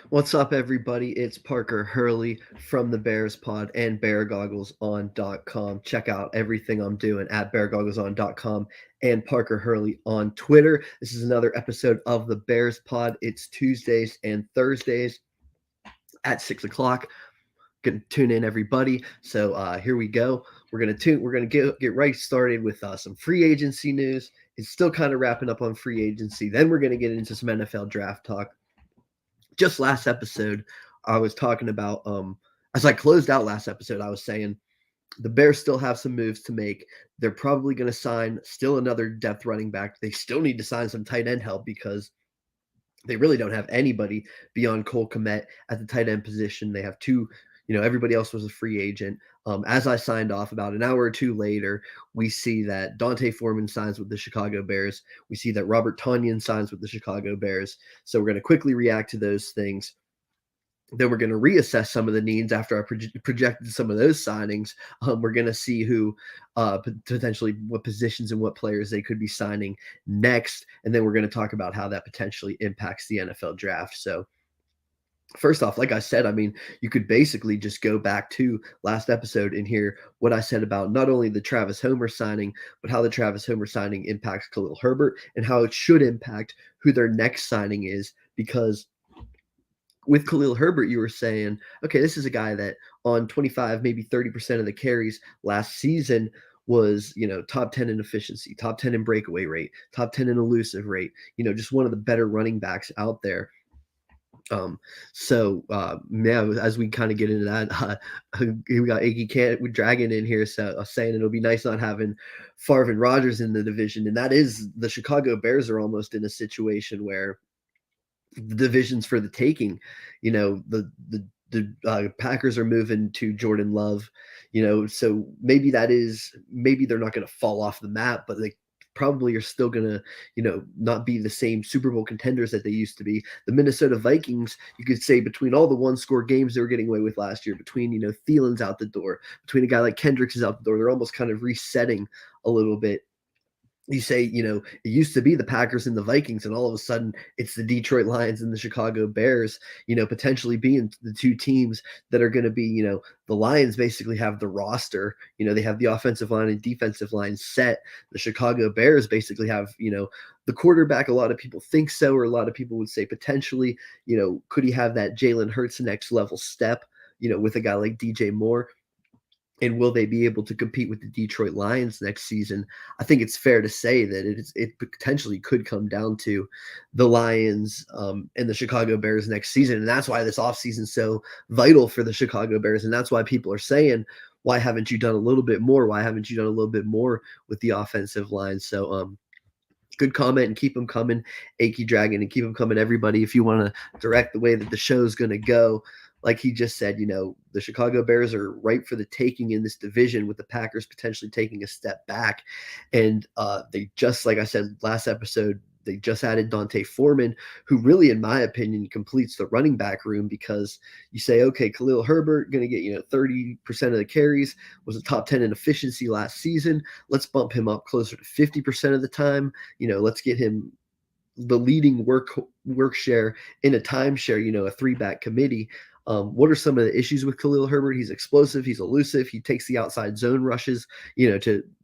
What's up, everybody? It's Parker Hurley from the Bears Pod and BearGogglesOn.com. Check out everything I'm doing at BearGogglesOn.com and Parker Hurley on Twitter. This is another episode of the Bears Pod. It's Tuesdays and Thursdays at 6 o'clock. Gonna tune in, everybody. So here we go. We're gonna get right started with some free agency news. It's still kind of wrapping up on free agency. Then we're gonna get into some NFL draft talk. Just last episode, I was talking about as I closed out last episode, I was saying the Bears still have some moves to make. They're probably going to sign still another depth running back. They still need to sign some tight end help because they really don't have anybody beyond Cole Kmet at the tight end position. They have two, everybody else was a free agent. As I signed off about an hour or two later, we see that Dante Foreman signs with the Chicago Bears. We see that Robert Tonyan signs with the Chicago Bears. So we're going to quickly react to those things. Then we're going to reassess some of the needs after I projected some of those signings. We're going to see who potentially what positions and what players they could be signing next. And then we're going to talk about how that potentially impacts the NFL draft. So first off, like I said, I mean, you could basically just go back to last episode and hear what I said about not only the Travis Homer signing, but how the Travis Homer signing impacts Khalil Herbert and how it should impact who their next signing is. Because with Khalil Herbert, you were saying, okay, this is a guy that on 25, maybe 30% of the carries last season was, top 10 in efficiency, top 10 in breakaway rate, top 10 in elusive rate, just one of the better running backs out there. As we kind of get into that, we got Iggy Can't with Dragon in here, so saying it'll be nice not having Favre and Rodgers in the division, and that is the Chicago Bears are almost in a situation where the division's for the taking. The Packers are moving to Jordan Love, so maybe they're not going to fall off the map, but they probably are still going to, not be the same Super Bowl contenders that they used to be. The Minnesota Vikings, you could say between all the one-score games they were getting away with last year, between, Thielen's out the door, between a guy like Kendricks is out the door, they're almost kind of resetting a little bit. You say, it used to be the Packers and the Vikings, and all of a sudden it's the Detroit Lions and the Chicago Bears, potentially being the two teams that are going to be, the Lions basically have the roster, they have the offensive line and defensive line set. The Chicago Bears basically have, the quarterback. A lot of people think so, or a lot of people would say potentially, could he have that Jalen Hurts next level step, with a guy like DJ Moore? And will they be able to compete with the Detroit Lions next season? I think it's fair to say that it potentially could come down to the Lions and the Chicago Bears next season. And that's why this offseason is so vital for the Chicago Bears. And that's why people are saying, why haven't you done a little bit more? Why haven't you done a little bit more with the offensive line? So good comment, and keep them coming, Achy Dragon, and keep them coming, everybody. If you want to direct the way that the show's going to go, like he just said, the Chicago Bears are ripe for the taking in this division, with the Packers potentially taking a step back. And they just, like I said last episode, they just added Dante Foreman, who really, in my opinion, completes the running back room, because you say, okay, Khalil Herbert going to get, 30% of the carries, was a top 10 in efficiency last season. Let's bump him up closer to 50% of the time. Let's get him the leading work share in a timeshare, a three-back committee. What are some of the issues with Khalil Herbert? He's explosive. He's elusive. He takes the outside zone rushes,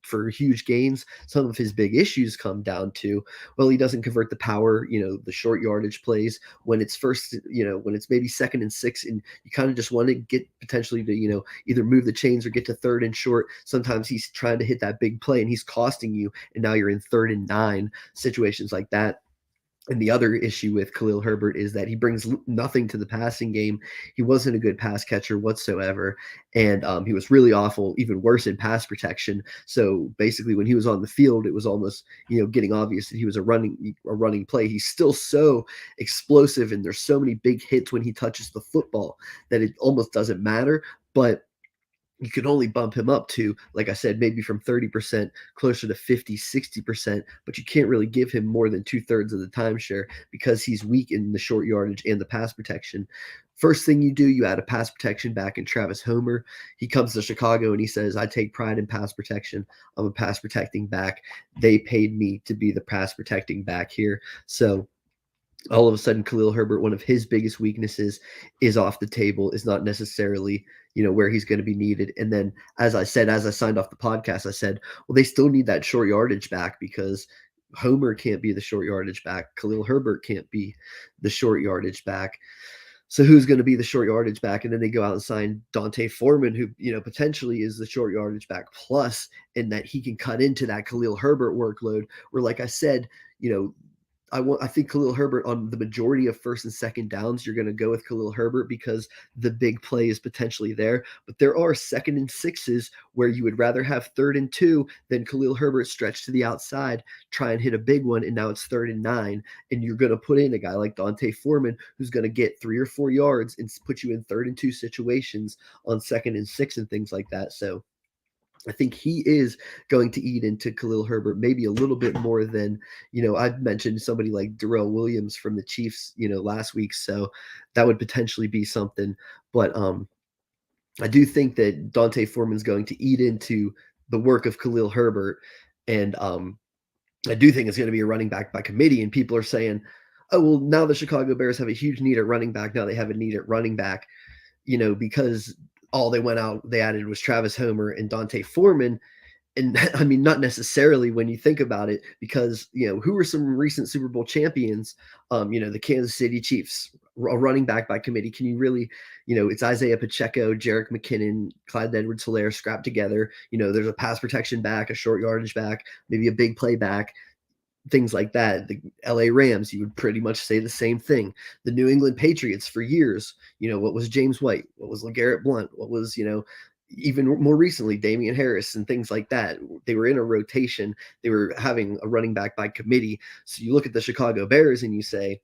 for huge gains. Some of his big issues come down to, well, he doesn't convert the power, the short yardage plays when it's first, when it's maybe 2nd and 6, and you kind of just want to get potentially to, either move the chains or get to 3rd and short. Sometimes he's trying to hit that big play and he's costing you, and now you're in 3rd and 9 situations like that. And the other issue with Khalil Herbert is that he brings nothing to the passing game. He wasn't a good pass catcher whatsoever, and he was really awful, even worse in pass protection. So basically, when he was on the field, it was almost getting obvious that he was a running play. He's still so explosive, and there's so many big hits when he touches the football that it almost doesn't matter. But you can only bump him up to, like I said, maybe from 30% closer to 50, 60%, but you can't really give him more than 2/3 of the timeshare because he's weak in the short yardage and the pass protection. First thing you do, you add a pass protection back in Travis Homer. He comes to Chicago and he says, I take pride in pass protection. I'm a pass protecting back. They paid me to be the pass protecting back here. So all of a sudden Khalil Herbert, one of his biggest weaknesses, is off the table, is not necessarily, where he's going to be needed. And then, as I said, as I signed off the podcast, I said, well, they still need that short yardage back because Homer can't be the short yardage back. Khalil Herbert can't be the short yardage back. So who's going to be the short yardage back? And then they go out and sign Dante Foreman, who potentially is the short yardage back plus, in that he can cut into that Khalil Herbert workload. Where, like I said, I think Khalil Herbert on the majority of first and second downs, you're going to go with Khalil Herbert because the big play is potentially there. But there are second and sixes where you would rather have third and 2 than Khalil Herbert stretch to the outside, try and hit a big one, and now it's third and 9. And you're going to put in a guy like Dante Foreman who's going to get 3 or 4 yards and put you in third and 2 situations on second and 6 and things like that. So I think he is going to eat into Khalil Herbert maybe a little bit more than, I've mentioned somebody like Darrell Williams from the Chiefs, last week. So that would potentially be something. But I do think that Dante Foreman's going to eat into the work of Khalil Herbert. And I do think it's going to be a running back by committee. And people are saying, oh, well, now the Chicago Bears have a huge need at running back. Now they have a need at running back, because all they added was Travis Homer and Dante Foreman. And I mean, not necessarily when you think about it, because, who were some recent Super Bowl champions? The Kansas City Chiefs, a running back by committee. Can you really, it's Isaiah Pacheco, Jerick McKinnon, Clyde Edwards-Helaire scrapped together. There's a pass protection back, a short yardage back, maybe a big play back, things like that. The LA Rams, you would pretty much say the same thing. The New England Patriots for years, what was James White? What was LeGarrette Blount? What was, even more recently, Damian Harris and things like that. They were in a rotation. They were having a running back by committee. So you look at the Chicago Bears and you say,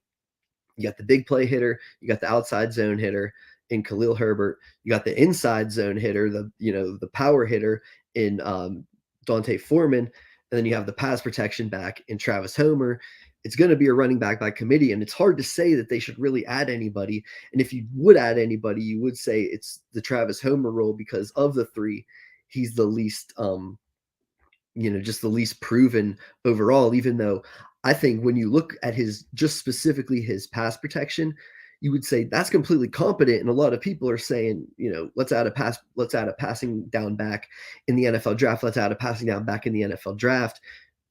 you got the big play hitter, you got the outside zone hitter in Khalil Herbert, you got the inside zone hitter, the power hitter in Dante Foreman, and then you have the pass protection back in Travis Homer. It's going to be a running back by committee, and it's hard to say that they should really add anybody. And if you would add anybody, you would say it's the Travis Homer role, because of the three, he's the least, just the least proven overall, even though I think when you look at just specifically his pass protection, you would say that's completely competent. And a lot of people are saying, let's add a passing down back in the NFL draft. Let's add a passing down back in the NFL draft.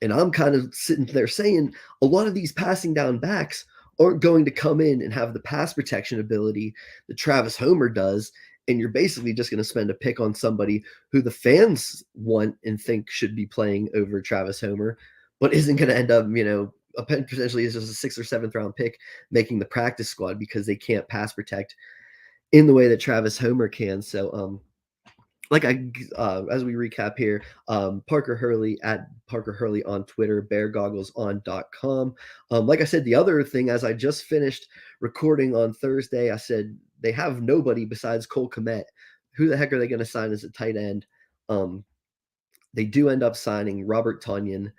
And I'm kind of sitting there saying a lot of these passing down backs aren't going to come in and have the pass protection ability that Travis Homer does. And you're basically just going to spend a pick on somebody who the fans want and think should be playing over Travis Homer, but isn't going to end up, potentially is just a 6th or 7th round pick making the practice squad because they can't pass protect in the way that Travis Homer can. So, as we recap here, Parker Hurley at Parker Hurley on Twitter, beargoggleson.com. Like I said, the other thing, as I just finished recording on Thursday, I said they have nobody besides Cole Kmet. Who the heck are they going to sign as a tight end? They do end up signing Robert Tonyan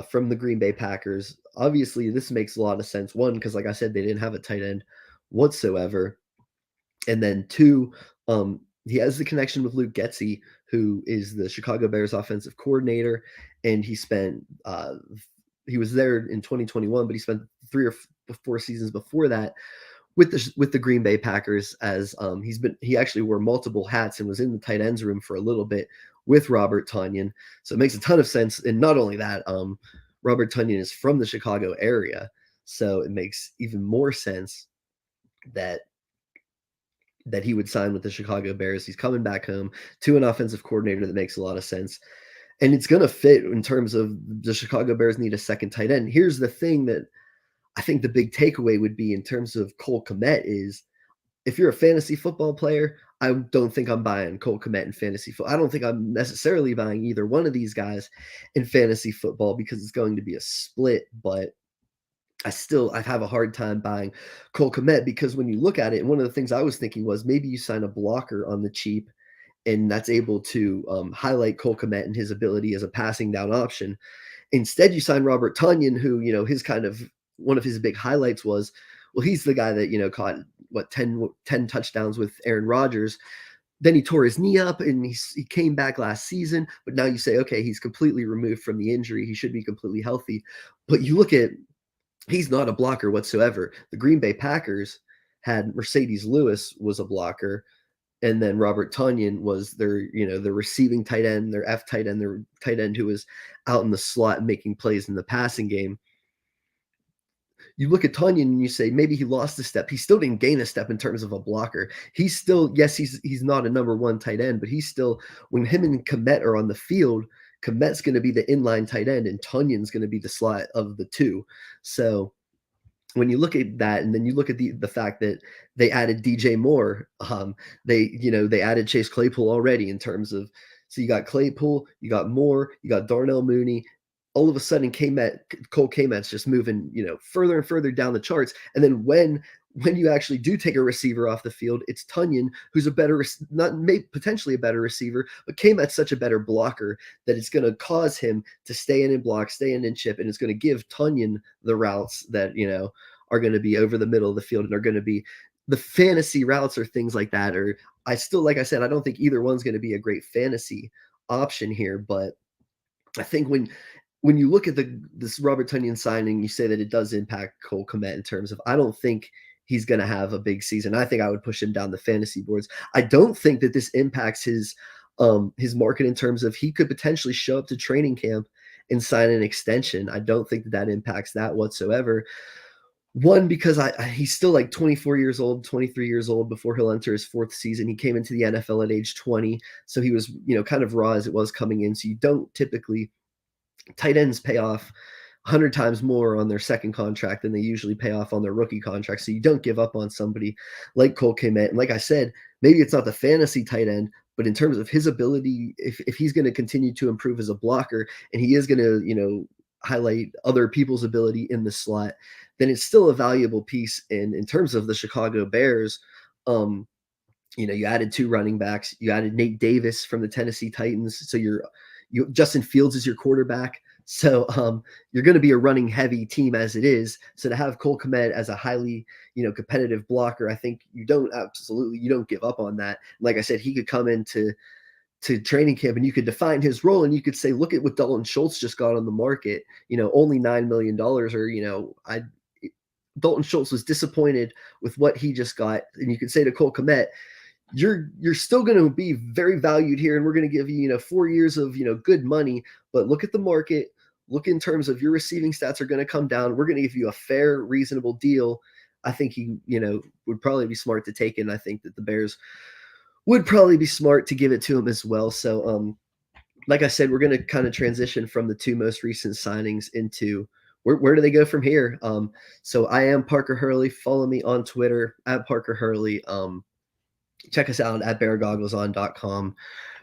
from the Green Bay Packers. Obviously, this makes a lot of sense. One, because like I said, they didn't have a tight end whatsoever. And then two, he has the connection with Luke Getsy, who is the Chicago Bears offensive coordinator, and he was there in 2021, but he spent 3 or 4 seasons before that with the Green Bay Packers, as he actually wore multiple hats and was in the tight ends room for a little bit with Robert Tonyan. So it makes a ton of sense. And not only that, Robert Tonyan is from the Chicago area, so it makes even more sense that he would sign with the Chicago Bears. He's coming back home to an offensive coordinator that makes a lot of sense. And it's going to fit in terms of the Chicago Bears need a second tight end. Here's the thing that I think the big takeaway would be in terms of Cole Kmet is, if you're a fantasy football player, I don't think I'm buying Cole Kmet in fantasy football. I don't think I'm necessarily buying either one of these guys in fantasy football because it's going to be a split, but I have a hard time buying Cole Kmet because when you look at it, and one of the things I was thinking was maybe you sign a blocker on the cheap and that's able to highlight Cole Kmet and his ability as a passing down option. Instead, you sign Robert Tonyan, who, his kind of one of his big highlights was, well, he's the guy that, caught 10 touchdowns with Aaron Rodgers. Then he tore his knee up and he came back last season. But now you say, okay, he's completely removed from the injury. He should be completely healthy. But you look at He's not a blocker whatsoever. The Green Bay Packers had Mercedes Lewis was a blocker, and then Robert Tonyan was their, their receiving tight end, their F tight end, their tight end who was out in the slot making plays in the passing game. You look at Tonyan and you say maybe he lost a step. He still didn't gain a step in terms of a blocker. He's still, yes, he's not a number one tight end, but he's still, when him and Komet are on the field, Komet's going to be the inline tight end and Tonyan's going to be the slot of the two. So when you look at that, and then you look at the fact that they added DJ Moore, they added Chase Claypool already in terms of, so you got Claypool, you got Moore, you got Darnell Mooney. All of a sudden, Cole Kmet's just moving, further and further down the charts. And then when you actually do take a receiver off the field, it's Tonyan, who's a better, potentially a better receiver, but Kmet's such a better blocker that it's going to cause him to stay in and block, stay in and chip, and it's going to give Tonyan the routes that, are going to be over the middle of the field and are going to be the fantasy routes or things like that. Or like I said, I don't think either one's going to be a great fantasy option here, but I think when you look at this Robert Tonyan signing, you say that it does impact Cole Kmet in terms of, I don't think he's going to have a big season. I think I would push him down the fantasy boards. I don't think that this impacts his market in terms of he could potentially show up to training camp and sign an extension. I don't think that impacts that whatsoever. One, because he's still like 24 years old, 23 years old before he'll enter his fourth season. He came into the NFL at age 20, so he was, kind of raw as it was coming in. So you don't typically, tight ends pay off 100 times more on their second contract than they usually pay off on their rookie contract. So you don't give up on somebody like Cole Kmet. And like I said, maybe it's not the fantasy tight end, but in terms of his ability, if he's going to continue to improve as a blocker and he is going to, highlight other people's ability in the slot, then it's still a valuable piece. And in terms of the Chicago Bears, you added 2 running backs, you added Nate Davis from the Tennessee Titans. So Justin Fields is your quarterback. So you're going to be a running heavy team as it is. So to have Cole Kmet as a highly, competitive blocker, I think you don't give up on that. Like I said, he could come into training camp and you could define his role and you could say, look at what Dalton Schultz just got on the market, only $9 million, or, Dalton Schultz was disappointed with what he just got. And you could say to Cole Kmet, you're still going to be very valued here, and we're going to give you 4 years of good money, but look at the market, look in terms of your receiving stats are going to come down, we're going to give you a fair, reasonable deal. I think he would probably be smart to take it, and I think that the Bears would probably be smart to give it to him as well. So like I said, we're going to kind of transition from the 2 most recent signings into where do they go from here. So I am Parker Hurley. Follow me on Twitter at Parker Hurley. Check us out at beargoggleson.com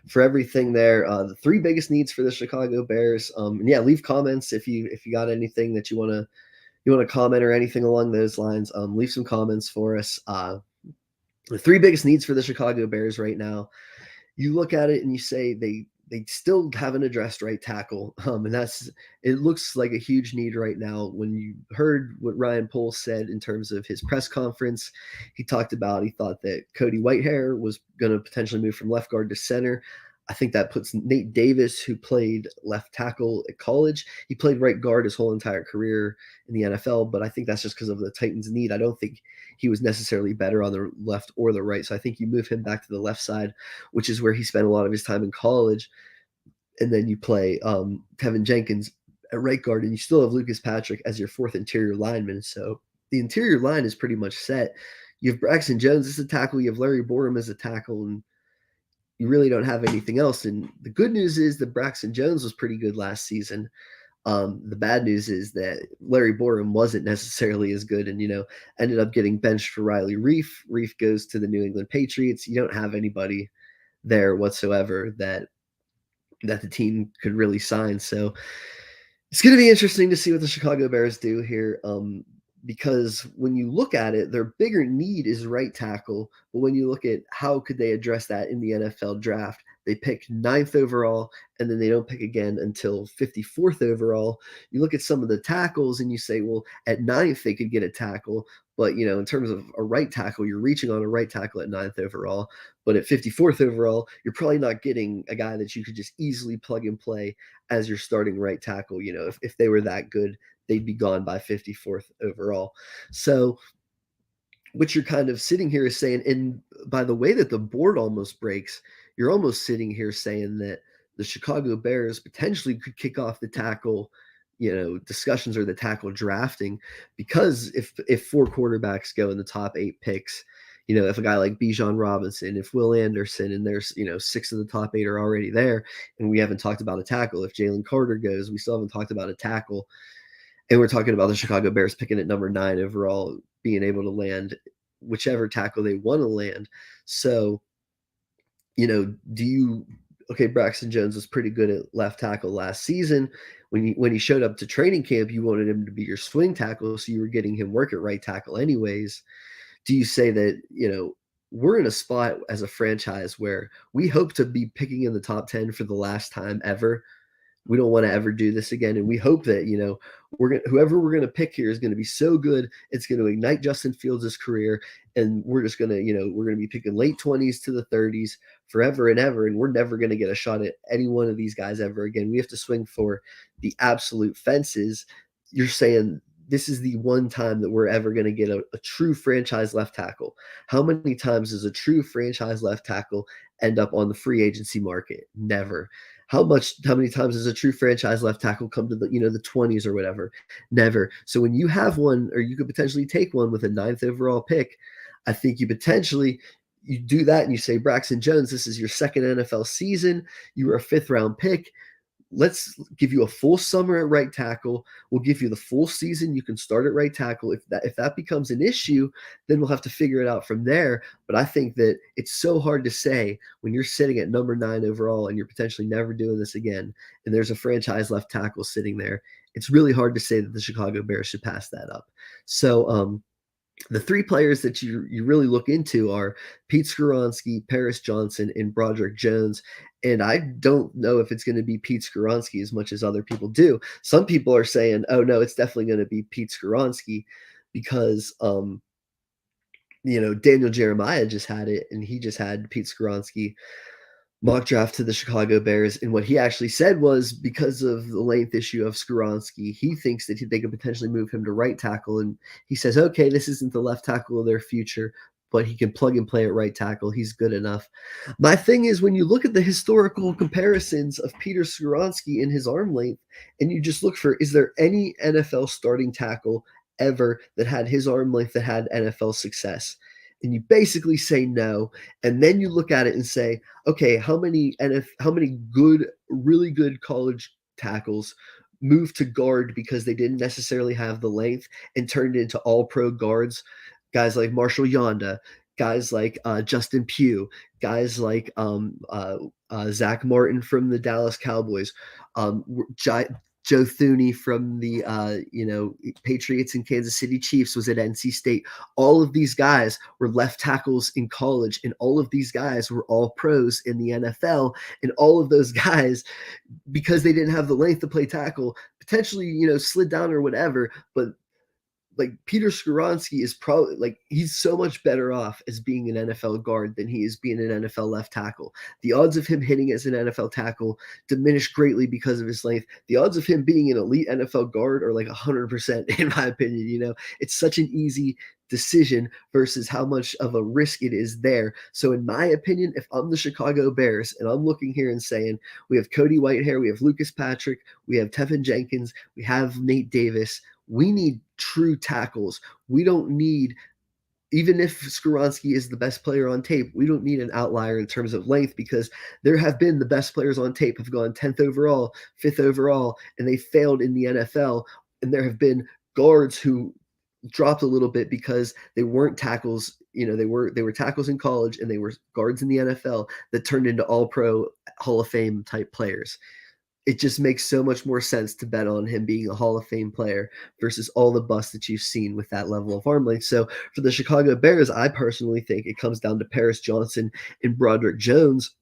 for everything there. The 3 biggest needs for the Chicago Bears. And yeah, leave comments if you got anything that you want to comment or anything along those lines. Leave some comments for us. The 3 biggest needs for the Chicago Bears right now, you look at it and you say they still haven't addressed right tackle. And it looks like a huge need right now. When you heard what Ryan Poles said in terms of his press conference, he thought that Cody Whitehair was going to potentially move from left guard to center. I think that puts Nate Davis, who played left tackle at college. He played right guard his whole entire career in the NFL, but I think that's just because of the Titans' need. I don't think he was necessarily better on the left or the right. So I think you move him back to the left side, which is where he spent a lot of his time in college. And then you play Tevin Jenkins at right guard, and you still have Lucas Patrick as your 4th interior lineman. So the interior line is pretty much set. You have Braxton Jones as a tackle. You have Larry Borum as a tackle, and you really don't have anything else. And the good news is that Braxton Jones was pretty good last season. The bad news is that Larry Borum wasn't necessarily as good and, ended up getting benched for Riley Reif. Reif goes to the New England Patriots. You don't have anybody there whatsoever that the team could really sign. So it's going to be interesting to see what the Chicago Bears do here. Because when you look at it, their bigger need is right tackle. But when you look at how could they address that in the NFL draft, they pick 9th overall, and then they don't pick again until 54th overall. You look at some of the tackles and you say, well, at 9th, they could get a tackle. But, in terms of a right tackle, you're reaching on a right tackle at 9th overall. But at 54th overall, you're probably not getting a guy that you could just easily plug and play as your starting right tackle, if they were that good they'd be gone by 54th overall. So what you're kind of sitting here is saying, and by the way that the board almost breaks, you're almost sitting here saying that the Chicago Bears potentially could kick off the tackle, discussions or the tackle drafting, because if four quarterbacks go in the top 8 picks, if a guy like Bijan Robinson, if Will Anderson, and there's, 6 of the top 8 are already there, and we haven't talked about a tackle. If Jalen Carter goes, we still haven't talked about a tackle. And we're talking about the Chicago Bears picking at number 9 overall, being able to land whichever tackle they want to land. So, okay, Braxton Jones was pretty good at left tackle last season. When he showed up to training camp, you wanted him to be your swing tackle, so you were getting him work at right tackle anyways. Do you say that, we're in a spot as a franchise where we hope to be picking in the top 10 for the last time ever? We don't want to ever do this again. And we hope that, whoever we're going to pick here is going to be so good, it's going to ignite Justin Fields' career. And we're just going to, we're going to be picking late 20s to the 30s forever and ever. And we're never going to get a shot at any one of these guys ever again. We have to swing for the absolute fences. You're saying this is the one time that we're ever going to get a true franchise left tackle. How many times does a true franchise left tackle end up on the free agency market? Never. How many times does a true franchise left tackle come to the 20s or whatever? Never. So when you have one, or you could potentially take one with a 9th overall pick, I think you do that and you say, Braxton Jones, this is your second NFL season. You were a 5th round pick. Let's give you a full summer at right tackle. We'll give you the full season. You can start at right tackle. If that becomes an issue, then we'll have to figure it out from there. But I think that it's so hard to say when you're sitting at number 9 overall and you're potentially never doing this again, and there's a franchise left tackle sitting there. It's really hard to say that the Chicago Bears should pass that up. So the 3 players that you really look into are Pete Skoronski, Paris Johnson, and Broderick Jones. And I don't know if it's going to be Pete Skoronski as much as other people do. Some people are saying, oh, no, it's definitely going to be Pete Skoronski because, Daniel Jeremiah just had it, and he just had Pete Skoronski mock draft to the Chicago Bears. And what he actually said was, because of the length issue of Skoronski, he thinks that they could potentially move him to right tackle. And he says, okay, this isn't the left tackle of their future, but he can plug and play at right tackle. He's good enough. My thing is, when you look at the historical comparisons of Peter Skoronski and his arm length, and you just look for, is there any NFL starting tackle ever that had his arm length that had NFL success? And you basically say no. And then you look at it and say, okay, how many really good college tackles moved to guard because they didn't necessarily have the length and turned into all-pro guards? Guys like Marshall Yonda, guys like Justin Pugh, guys like Zach Martin from the Dallas Cowboys, Joe Thuney from the Patriots and Kansas City Chiefs was at NC State. All of these guys were left tackles in college, and all of these guys were all pros in the NFL. And all of those guys, because they didn't have the length to play tackle, potentially slid down or whatever, but like Peter Skoronski is probably he's so much better off as being an NFL guard than he is being an NFL left tackle. The odds of him hitting as an NFL tackle diminish greatly because of his length. The odds of him being an elite NFL guard are 100%, in my opinion. It's such an easy decision versus how much of a risk it is there. So in my opinion, if I'm the Chicago Bears and I'm looking here and saying, we have Cody Whitehair, we have Lucas Patrick, we have Tevin Jenkins, we have Nate Davis, we need true tackles. We don't need, even if Skoronski is the best player on tape, we don't need an outlier in terms of length, because there have been the best players on tape have gone 10th overall, 5th overall, and they failed in the NFL. And there have been guards who dropped a little bit because they weren't tackles. They were tackles in college and they were guards in the NFL that turned into all-pro Hall of Fame type players. It just makes so much more sense to bet on him being a Hall of Fame player versus all the busts that you've seen with that level of arm length. So for the Chicago Bears, I personally think it comes down to Paris Johnson and Broderick Jones.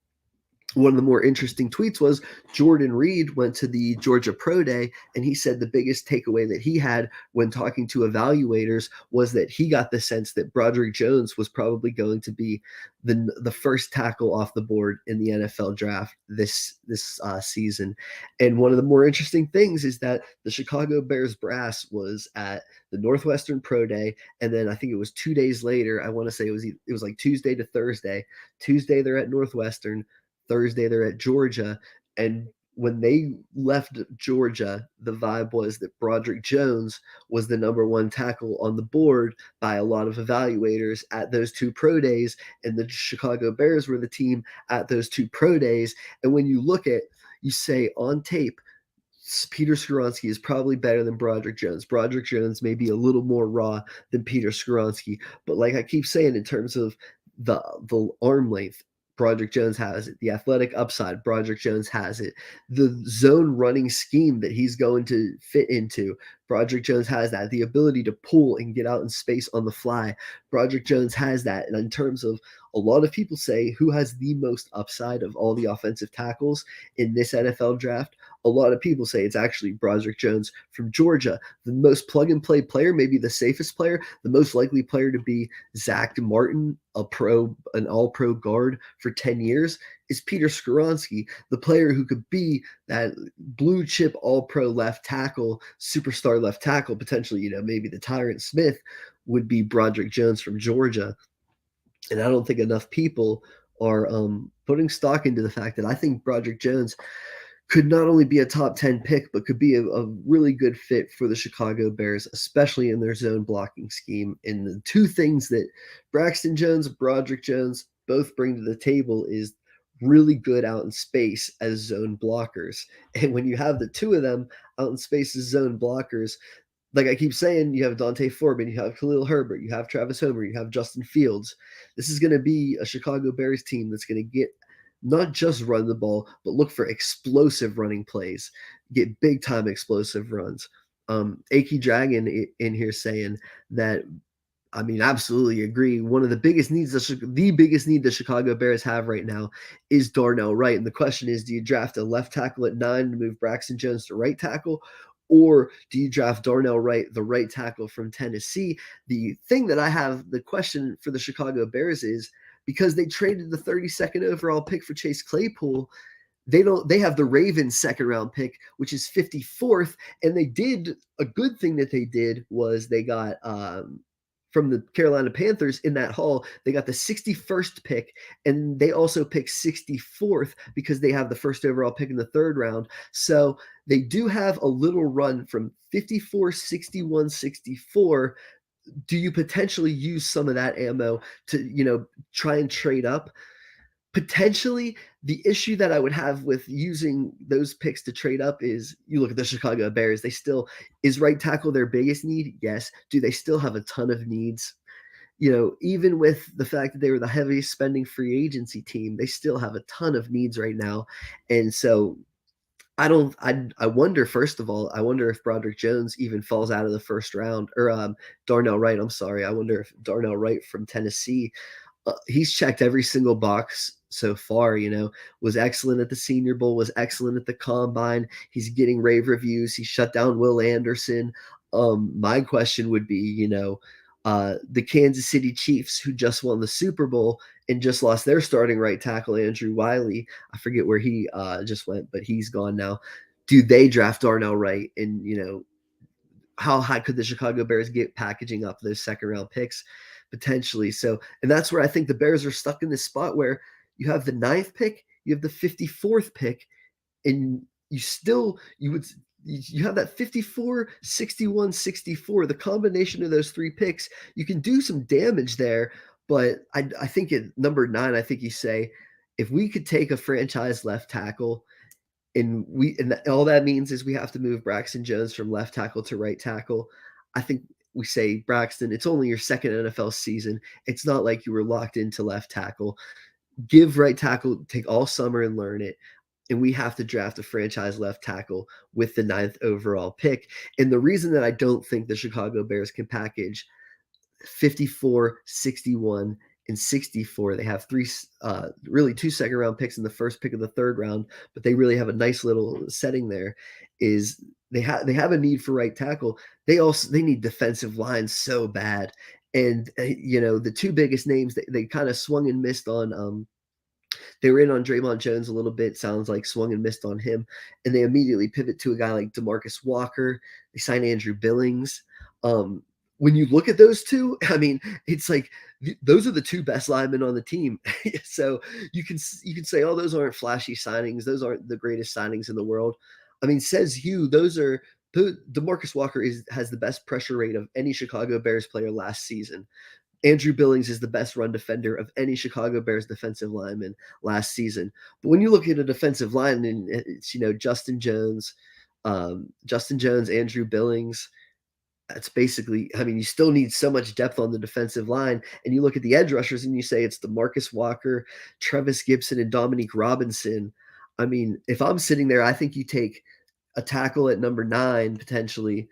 one of the more interesting tweets was Jordan Reed went to the Georgia Pro Day, and he said the biggest takeaway that he had when talking to evaluators was that he got the sense that Broderick Jones was probably going to be the first tackle off the board in the NFL draft this season. And one of the more interesting things is that the Chicago Bears brass was at the Northwestern Pro Day, and then I think it was 2 days later. I want to say it was like Tuesday to Thursday. Tuesday they're at Northwestern. Thursday they're at Georgia, and when they left Georgia, the vibe was that Broderick Jones was the number one tackle on the board by a lot of evaluators at those two pro days, and the Chicago Bears were the team at those two pro days. And when you look at, you say on tape, Peter Skoronski is probably better than Broderick Jones. Broderick Jones may be a little more raw than Peter Skoronski, but like I keep saying, in terms of the arm length, Broderick Jones has it. The athletic upside, Broderick Jones has it. The zone running scheme that he's going to fit into, Broderick Jones has that. The ability to pull and get out in space on the fly, Broderick Jones has that. And in terms of, a lot of people say who has the most upside of all the offensive tackles in this NFL draft, a lot of people say it's actually Broderick Jones from Georgia. The most plug and play player, maybe the safest player, the most likely player to be Zach Martin, an all pro guard for 10 years, is Peter Skoronski. The player who could be that blue chip all pro left tackle, superstar left tackle, potentially, maybe the Tyrant Smith, would be Broderick Jones from Georgia. And I don't think enough people are putting stock into the fact that I think Broderick Jones could not only be a top 10 pick, but could be a really good fit for the Chicago Bears, especially in their zone blocking scheme. And the two things that Braxton Jones, Broderick Jones both bring to the table is really good out in space as zone blockers. And when you have the two of them out in space as zone blockers, like I keep saying, you have Dante Foreman, you have Khalil Herbert, you have Travis Homer, you have Justin Fields. This is going to be a Chicago Bears team that's going to get not just run the ball, but look for explosive running plays, get big time explosive runs. Aki Dragon in here saying that, I mean, absolutely agree. One of the biggest needs, the biggest need the Chicago Bears have right now is Darnell Wright. And the question is, do you draft a left tackle at 9 to move Braxton Jones to right tackle? Or do you draft Darnell Wright, the right tackle from Tennessee? The thing that I have, the question for the Chicago Bears is, because they traded the 32nd overall pick for Chase Claypool, they have the Ravens second round pick, which is 54th. And they did a good thing that they did was they got from the Carolina Panthers in that haul, they got the 61st pick, and they also picked 64th because they have the first overall pick in the third round. So they do have a little run from 54, 61, 64. Do you potentially use some of that ammo to, try and trade up? Potentially. The issue that I would have with using those picks to trade up is, you look at the Chicago Bears, is right tackle their biggest need? Yes. Do they still have a ton of needs? Even with the fact that they were the heaviest spending free agency team, they still have a ton of needs right now. And so I wonder, first of all, I wonder if Broderick Jones even falls out of the first round, or Darnell Wright. I'm sorry. I wonder if Darnell Wright from Tennessee, he's checked every single box so far, was excellent at the Senior Bowl, was excellent at the Combine. He's getting rave reviews. He shut down Will Anderson. My question would be, the Kansas City Chiefs, who just won the Super Bowl and just lost their starting right tackle, Andrew Wiley. I forget where he just went, but he's gone now. Do they draft Darnell Wright? And, how high could the Chicago Bears get packaging up those second round picks potentially? So, and that's where I think the Bears are stuck in this spot where you have the 9th pick, you have the 54th pick, and you have that 54, 61, 64. The combination of those three picks, you can do some damage there. But I think at number 9, I think you say, if we could take a franchise left tackle, and all that means is we have to move Braxton Jones from left tackle to right tackle. I think we say, Braxton, it's only your second NFL season. It's not like you were locked into left tackle. Give right tackle, take all summer and learn it. And we have to draft a franchise left tackle with the 9th overall pick. And the reason that I don't think the Chicago Bears can package 54, 61, and 64. They have really 2 second-round picks in the first pick of the third round, but they really have a nice little setting there. Is they have a need for right tackle. They need defensive line so bad, and the two biggest names they kind of swung and missed on. They were in on Draymond Jones a little bit, sounds like swung and missed on him. And they immediately pivot to a guy like DeMarcus Walker. They sign Andrew Billings. When you look at those two, I mean, it's like those are the two best linemen on the team. So you can say, oh, those aren't flashy signings. Those aren't the greatest signings in the world. I mean, says you, those are DeMarcus Walker has the best pressure rate of any Chicago Bears player last season. Andrew Billings is the best run defender of any Chicago Bears defensive lineman last season. But when you look at a defensive line, and it's Justin Jones, Andrew Billings, that's basically. I mean, you still need so much depth on the defensive line. And you look at the edge rushers, and you say it's DeMarcus Walker, Trevis Gibson, and Dominique Robinson. I mean, if I'm sitting there, I think you take a tackle at number 9 potentially,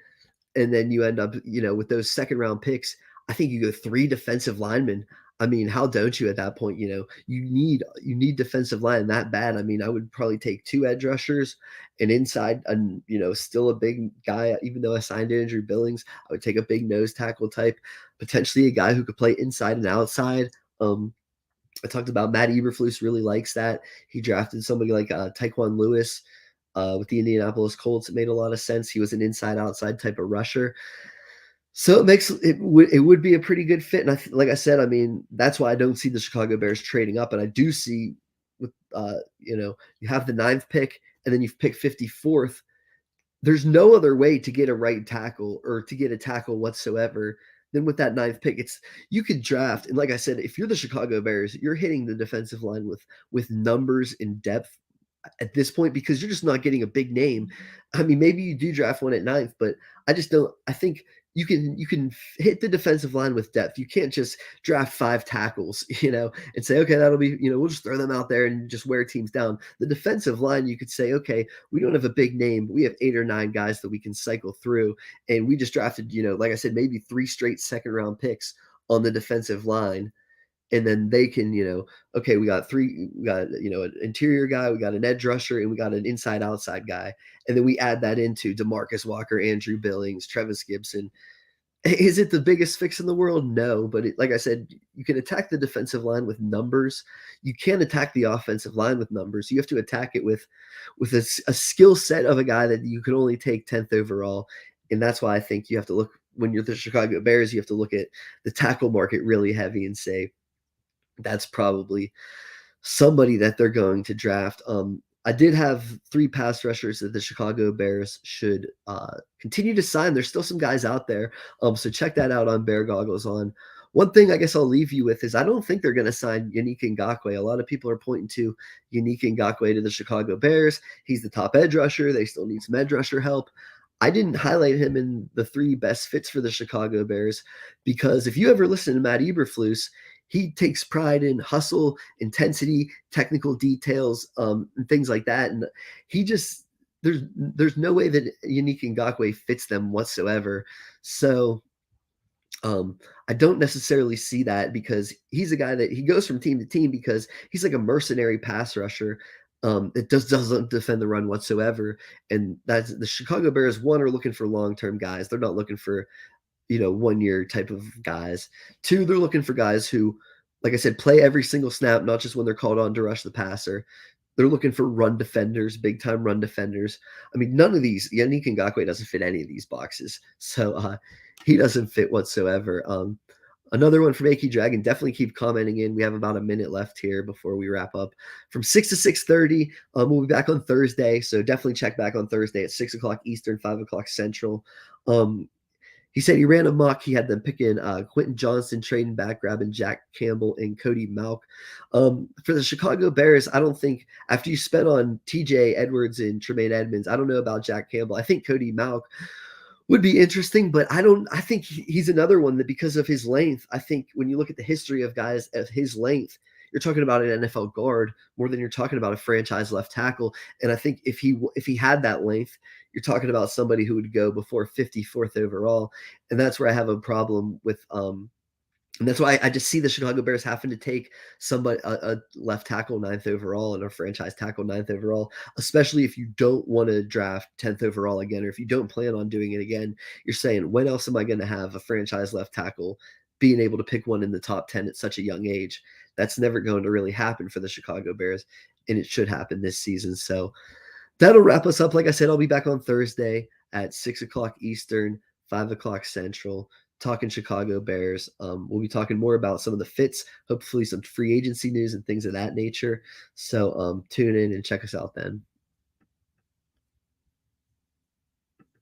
and then you end up, with those second round picks. I think you go 3 defensive linemen. I mean, how don't you at that point? You need defensive line that bad. I mean, I would probably take 2 edge rushers, and inside, and still a big guy. Even though I signed Andrew Billings, I would take a big nose tackle type, potentially a guy who could play inside and outside. I talked about Matt Eberflus really likes that. He drafted somebody like Tyquan Lewis with the Indianapolis Colts. It made a lot of sense. He was an inside-outside type of rusher. So it would be a pretty good fit. And like I said, I mean, that's why I don't see the Chicago Bears trading up. And I do see with, you have the 9th pick and then you've picked 54th. There's no other way to get a right tackle or to get a tackle whatsoever than with that 9th pick. You could draft. And like I said, if you're the Chicago Bears, you're hitting the defensive line with numbers and depth at this point, because you're just not getting a big name. I mean, maybe you do draft one at 9th, but I just don't. I think you can hit the defensive line with depth. You can't just draft 5 tackles, and say, okay, that'll be, we'll just throw them out there and just wear teams down. The defensive line, you could say, okay, we don't have a big name, but we have 8 or 9 guys that we can cycle through, and we just drafted, like I said, maybe 3 straight second round picks on the defensive line. And then they can, okay, we got an interior guy, we got an edge rusher, and we got an inside outside guy. And then we add that into DeMarcus Walker, Andrew Billings, Trevis Gibson. Is it the biggest fix in the world? No, but like I said, you can attack the defensive line with numbers. You can't attack the offensive line with numbers. You have to attack it with a skill set of a guy that you can only take 10th overall. And that's why I think you have to look, when you're the Chicago Bears, you have to look at the tackle market really heavy and say, that's probably somebody that they're going to draft. I did have 3 pass rushers that the Chicago Bears should continue to sign. There's still some guys out there. So check that out on Bear Goggles on. One thing I guess I'll leave you with is I don't think they're going to sign Yannick Ngakoue. A lot of people are pointing to Yannick Ngakoue to the Chicago Bears. He's the top edge rusher. They still need some edge rusher help. I didn't highlight him in the 3 best fits for the Chicago Bears because if you ever listen to Matt Eberflus, he takes pride in hustle, intensity, technical details, and things like that. And he just there's no way that Yannick Ngakoue fits them whatsoever. So I don't necessarily see that because he's a guy that he goes from team to team because he's like a mercenary pass rusher that doesn't defend the run whatsoever. And that's the Chicago Bears, one, are looking for long-term guys. They're not looking for 1-year type of guys. 2, they're looking for guys who, like I said, play every single snap, not just when they're called on to rush the passer. They're looking for run defenders, big time run defenders. I mean, none of these, Yannick Ngakoue doesn't fit any of these boxes. So he doesn't fit whatsoever. Another one from Aki Dragon, definitely keep commenting in. We have about a minute left here before we wrap up. From 6 to 6:30, we'll be back on Thursday. So definitely check back on Thursday at 6 o'clock Eastern, 5 o'clock Central. He said he ran amok. He had them picking Quentin Johnston, trading back, grabbing Jack Campbell and Cody Mauch. For the Chicago Bears, I don't think after you spent on TJ Edwards and Tremaine Edmonds, I don't know about Jack Campbell. I think Cody Mauch would be interesting, but I think he's another one that because of his length, I think when you look at the history of guys of his length, you're talking about an NFL guard more than you're talking about a franchise left tackle. And I think if he had that length, you're talking about somebody who would go before 54th overall. And that's where I have a problem with And that's why I just see the Chicago Bears having to take somebody a left tackle 9th overall and a franchise tackle 9th overall, especially if you don't want to draft 10th overall again, or if you don't plan on doing it again. You're saying, when else am I going to have a franchise left tackle being able to pick one in the top 10 at such a young age? That's never going to really happen for the Chicago Bears, and it should happen this season. So that'll wrap us up. Like I said, I'll be back on Thursday at 6 o'clock Eastern, 5 o'clock Central, talking Chicago Bears. We'll be talking more about some of the fits, hopefully some free agency news and things of that nature. So tune in and check us out then.